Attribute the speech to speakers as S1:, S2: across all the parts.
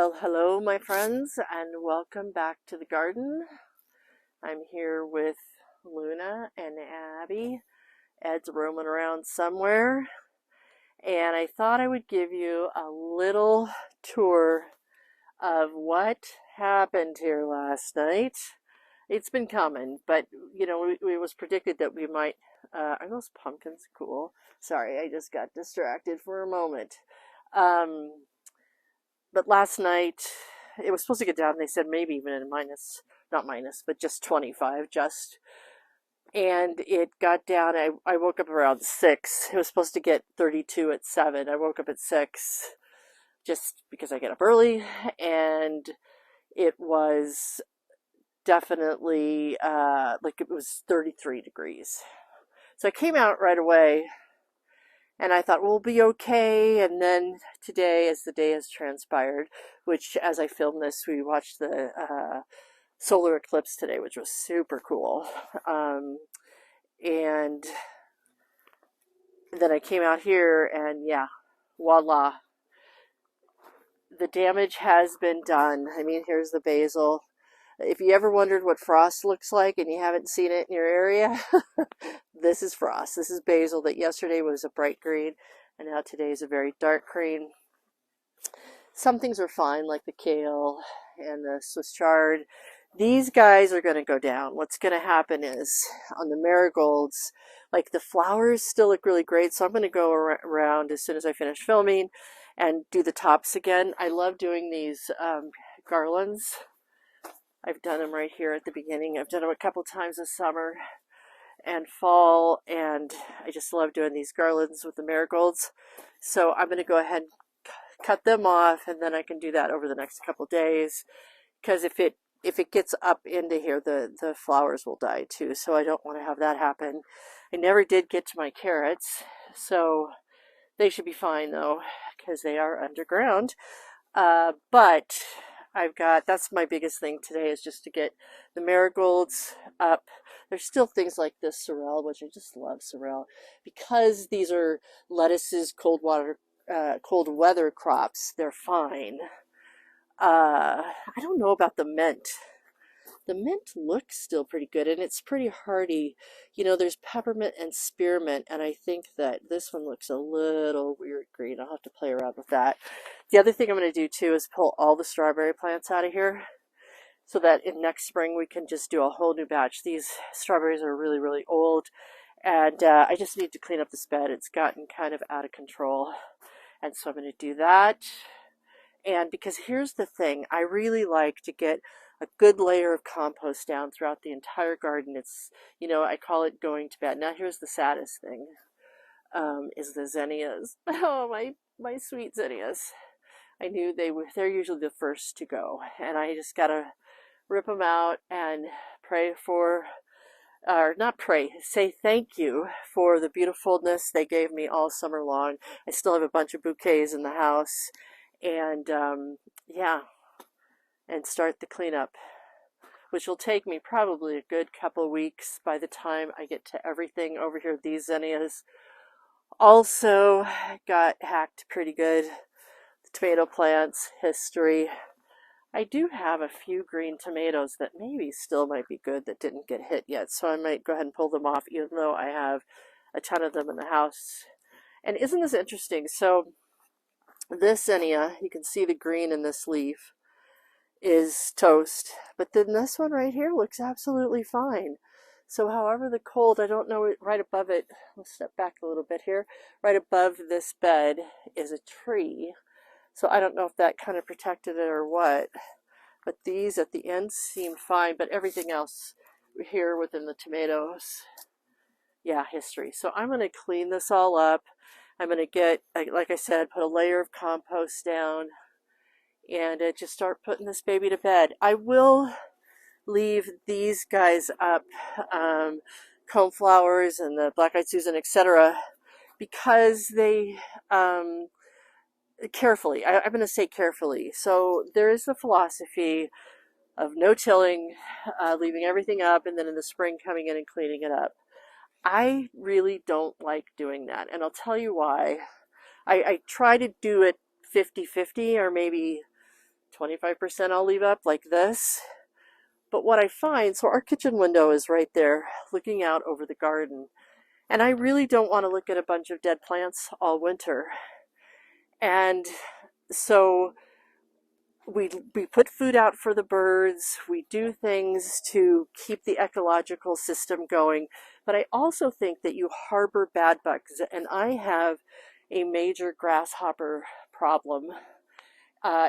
S1: Well, hello, my friends, and welcome back to the garden. I'm here with Luna and Abby. Ed's roaming around somewhere, and I thought I would give you a little tour of what happened here last night. It's been coming, but it was predicted that we might. Are those pumpkins cool? Sorry, I just got distracted for a moment. Um, But last night, it was supposed to get down. They said maybe even in minus, not minus, but just 25, just. And it got down. I woke up around 6. It was supposed to get 32 at 7. I woke up at 6 just because I get up early. And it was definitely like it was 33 degrees. So I came out right away and I thought, we'll be okay. And then today, as the day has transpired, which as I filmed this, we watched the solar eclipse today, which was super cool. And then I came out here and yeah, voila. The damage has been done. I mean, here's the basil. If you ever wondered what frost looks like and you haven't seen it in your area, this is frost. This is basil that yesterday was a bright green and now today is a very dark green. Some things are fine, like the kale and the Swiss chard. These guys are going to go down. What's going to happen is on the marigolds, like the flowers still look really great. So I'm going to go around as soon as I finish filming and do the tops again. I love doing these garlands. I've done them right here at the beginning. I've done them a couple times this summer and fall, and I just love doing these garlands with the marigolds. So I'm going to go ahead and cut them off, and then I can do that over the next couple days, because if it gets up into here, the flowers will die too, so I don't want to have that happen. I never did get to my carrots, so they should be fine though, because they are underground. But that's my biggest thing today, is just to get the marigolds up. There's still things like this sorrel, which I just love sorrel, because these are lettuces, cold weather crops. They're fine. I don't know about the mint. The mint looks still pretty good, and it's pretty hardy. There's peppermint and spearmint, and I think that this one looks a little weird green. I'll have to play around with that. The other thing I'm going to do too is pull all the strawberry plants out of here, so that in next spring we can just do a whole new batch. These strawberries are really, really old, and I just need to clean up this bed. It's gotten kind of out of control, and so I'm going to do that. And because here's the thing, I really like to get a good layer of compost down throughout the entire garden. It's, I call it going to bed. Now here's the saddest thing, is the zinnias. Oh, my sweet zinnias. I knew they're usually the first to go, and I just gotta rip them out and say thank you for the beautifulness they gave me all summer long. I still have a bunch of bouquets in the house, and yeah, and start the cleanup, which will take me probably a good couple weeks by the time I get to everything over here. These zinnias also got hacked pretty good. The tomato plants, history. I do have a few green tomatoes that maybe still might be good that didn't get hit yet, so I might go ahead and pull them off, even though I have a ton of them in the house. And isn't this interesting? So this zinnia, you can see the green in this leaf, is toast, but then this one right here looks absolutely fine. So however the cold, I don't know, right above it, let's step back a little bit here, right above this bed is a tree. So I don't know if that kind of protected it or what, but these at the end seem fine, but everything else here within the tomatoes, yeah, history. So I'm going to clean this all up. I'm going to get, like I said, put a layer of compost down, and just start putting this baby to bed. I will leave these guys up, coneflowers and the black-eyed Susan, etc., because they, carefully, I'm going to say carefully. So there is the philosophy of no tilling, leaving everything up, and then in the spring coming in and cleaning it up. I really don't like doing that, and I'll tell you why. I try to do it 50-50, or maybe 25% I'll leave up like this. But what I find, so our kitchen window is right there looking out over the garden. And I really don't want to look at a bunch of dead plants all winter. And so we put food out for the birds. We do things to keep the ecological system going. But I also think that you harbor bad bugs. And I have a major grasshopper problem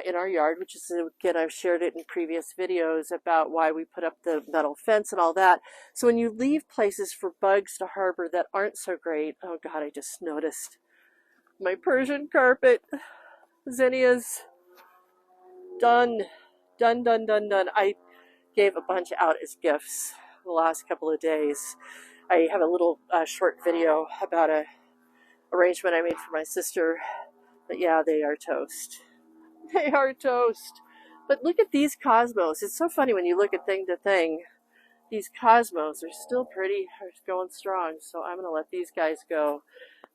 S1: in our yard, which is, again, I've shared it in previous videos about why we put up the metal fence and all that. So when you leave places for bugs to harbor that aren't so great, oh God, I just noticed my Persian carpet, zinnias, done. I gave a bunch out as gifts the last couple of days. I have a little short video about a arrangement I made for my sister, but yeah, they are toast. They are toast. But look at these cosmos. It's so funny when you look at thing to thing. These cosmos are still pretty, are going strong. So I'm going to let these guys go.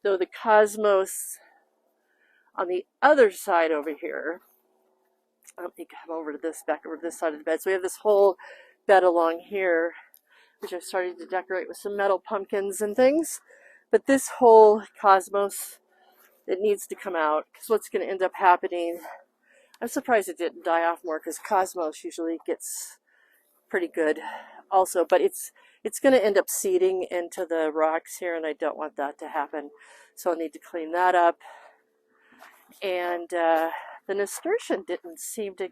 S1: Though the cosmos on the other side over here, let me come over to this, back over to this side of the bed. So we have this whole bed along here, which I've started to decorate with some metal pumpkins and things. But this whole cosmos, it needs to come out, because what's going to end up happening, I'm surprised it didn't die off more, because cosmos usually gets pretty good also, but it's going to end up seeding into the rocks here, and I don't want that to happen. So I'll need to clean that up. And the nasturtium didn't seem to,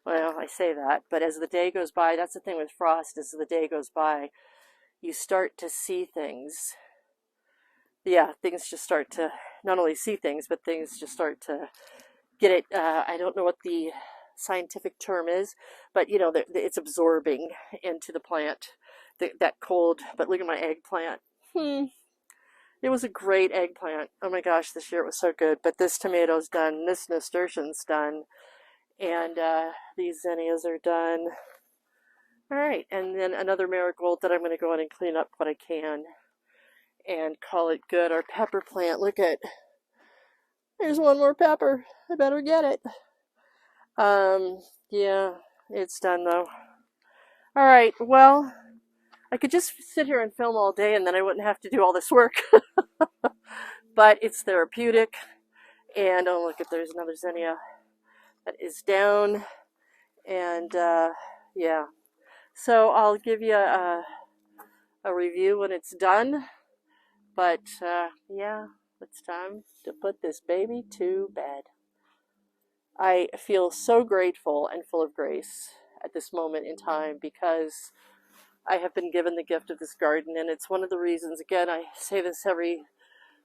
S1: well, I say that, but as the day goes by, that's the thing with frost, as the day goes by, you start to see things. Yeah, things just start to not only see things, but things just start to get it. I don't know what the scientific term is, but you know, it's absorbing into the plant, that cold. But look at my eggplant. It was a great eggplant. Oh my gosh, this year it was so good. But this tomato's done, this nasturtium's done, and these zinnias are done. All right, and then another marigold that I'm going to go in and clean up what I can and call it good. Our pepper plant, look at, there's one more pepper. I better get it. Yeah, it's done though. All right, well, I could just sit here and film all day and then I wouldn't have to do all this work. But it's therapeutic. And oh, look at, there's another zinnia that is down. And yeah, so I'll give you a review when it's done. But yeah, it's time to put this baby to bed. I feel so grateful and full of grace at this moment in time, because I have been given the gift of this garden, and it's one of the reasons, again, I say this every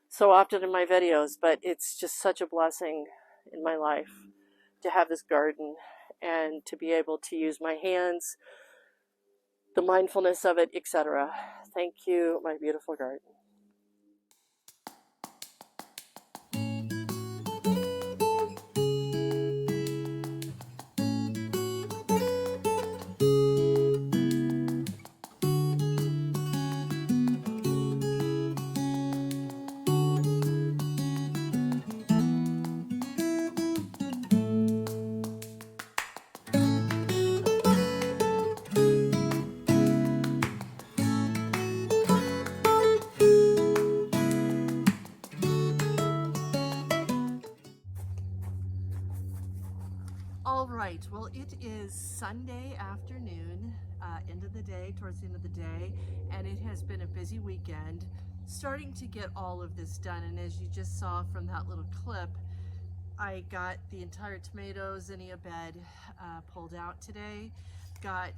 S1: so often in my videos, but it's just such a blessing in my life to have this garden and to be able to use my hands, the mindfulness of it, etc. Thank you, my beautiful garden. All right, well, it is Sunday afternoon, end of the day, towards the end of the day, and it has been a busy weekend, starting to get all of this done. And as you just saw from that little clip, I got the entire tomato zinnia bed pulled out today. Got,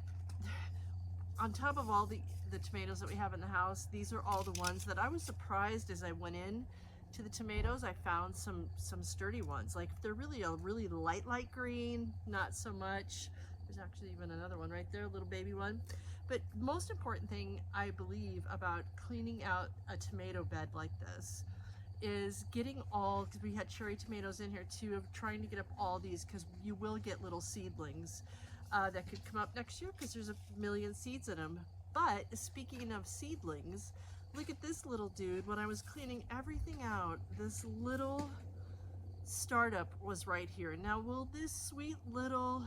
S1: on top of all the tomatoes that we have in the house, these are all the ones that I was surprised as I went in to the tomatoes. I found some sturdy ones. Like, they're really a really light green, not so much. There's actually even another one right there, a little baby one. But most important thing I believe about cleaning out a tomato bed like this is getting all, because we had cherry tomatoes in here too, of trying to get up all these, because you will get little seedlings that could come up next year, because there's a million seeds in them. But speaking of seedlings, look at this little dude. When I was cleaning everything out, this little startup was right here. Now, will this sweet little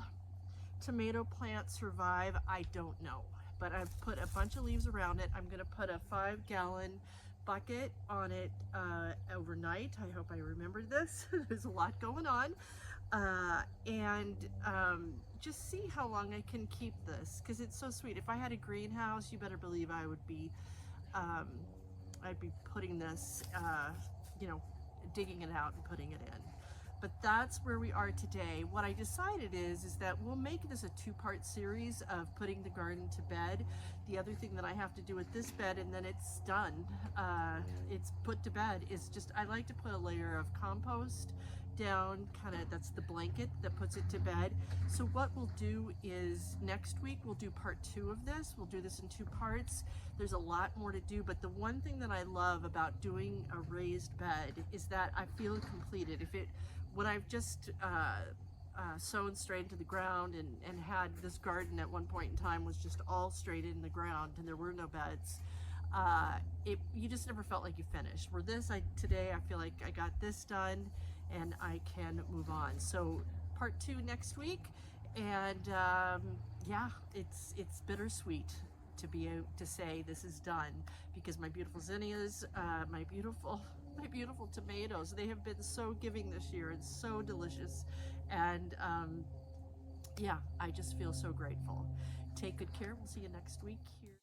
S1: tomato plant survive? I don't know, but I've put a bunch of leaves around it. I'm gonna put a 5-gallon bucket on it overnight. I hope I remembered this. There's a lot going on. And just see how long I can keep this, because it's so sweet. If I had a greenhouse, you better believe I would be I'd be putting this, you know, digging it out and putting it in. But that's where we are today. What I decided is that we'll make this a 2-part series of putting the garden to bed. The other thing that I have to do with this bed, and then it's done, it's put to bed, is just, I like to put a layer of compost down, kind of, that's the blanket that puts it to bed. So what we'll do is next week we'll do part 2 of this. We'll do this in 2 parts. There's a lot more to do, but the one thing that I love about doing a raised bed is that I feel completed. When I've just sown straight into the ground and had this garden at one point in time was just all straight in the ground and there were no beds, you just never felt like you finished. Where today I feel like I got this done and I can move on. So part 2 next week, and yeah, it's bittersweet to be able to say this is done, because my beautiful zinnias, my beautiful tomatoes, they have been so giving this year and so delicious, and yeah, I just feel so grateful. Take good care. We'll see you next week here.